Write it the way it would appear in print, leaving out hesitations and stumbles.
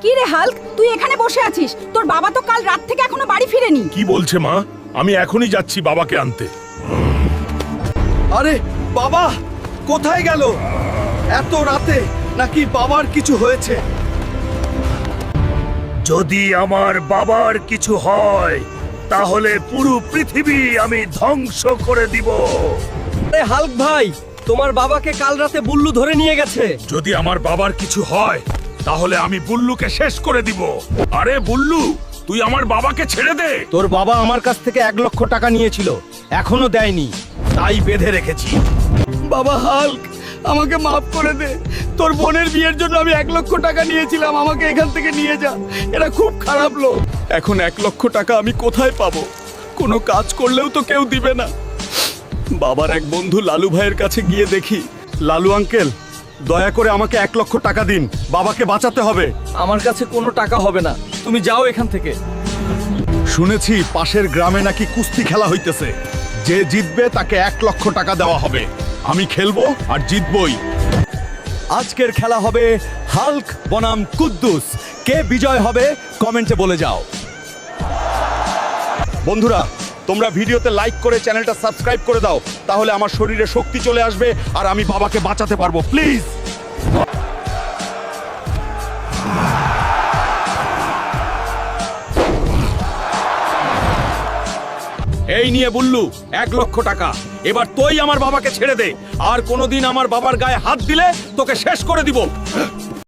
কি রে হাল্ক, তুই এখানে বসে আছিস? তোর বাবা তো কাল রাত থেকে এখনো বাড়ি ফিরেনি। কি বলছে মা? আমি এখনই যাচ্ছি বাবাকে আনতে। আরে বাবা কোথায় গেল এত রাতে? নাকি বাবার কিছু হয়েছে? যদি আমার বাবার কিছু হয় তাহলে পুরো পৃথিবী আমি ধ্বংস করে দিব। আরে হাল্ক ভাই, তোমার বাবাকে কাল রাতে বুল্লু ধরে নিয়ে গেছে। যদি আমার বাবার কিছু হয় তাহলে আমি বুল্লুকে শেষ করে দিব। আরে বুল্লু, তুই আমার বাবাকে ছেড়ে দে। তোর বাবা আমার কাছ থেকে 1,00,000 টাকা নিয়েছিল, এখনো দেয়নি, তাই বেঁধে রেখেছি। বাবা হাল্ক, আমাকে মাফ করে দে। তোর বোনের বিয়ের জন্য আমি 1,00,000 টাকা নিয়েছিলাম, আমাকে এখান থেকে নিয়ে যা। এরা খুব খারাপ লোক। এখন 1,00,000 টাকা আমি কোথায় পাবো? কোনো কাজ করলেও তো কেউ দিবে না। বাবার এক বন্ধু লালু ভাইয়ের কাছে গিয়ে দেখি। লালু আঙ্কেল, দয়া করে আমাকে 1,00,000 টাকা দিন, বাবাকে বাঁচাতে হবে। আমার কাছে কোনো টাকা হবে না, তুমি যাও এখান থেকে। শুনেছি পাশের গ্রামে নাকি কুস্তি খেলা হইতেছে, যে জিতবে তাকে 1,00,000 টাকা দেওয়া হবে। আমি খেলবো আর জিতবই। আজকের খেলা হবে হাল্ক বনাম কুদ্দুস। কে বিজয় হবে কমেন্টে বলে যাও। বন্ধুরা, তোমরা ভিডিওতে লাইক করে চ্যানেলটা সাবস্ক্রাইব করে দাও, তাহলে আমার শরীরে শক্তি চলে আসবে আর আমি বাবাকে বাঁচাতে পারবো। প্লিজ। এই নিয়ে বুল্লু 1,00,000 টাকা। এবার তুই আমার বাবাকে ছেড়ে দে, আর কোনোদিন আমার বাবার গায়ে হাত দিলে তোকে শেষ করে দিব।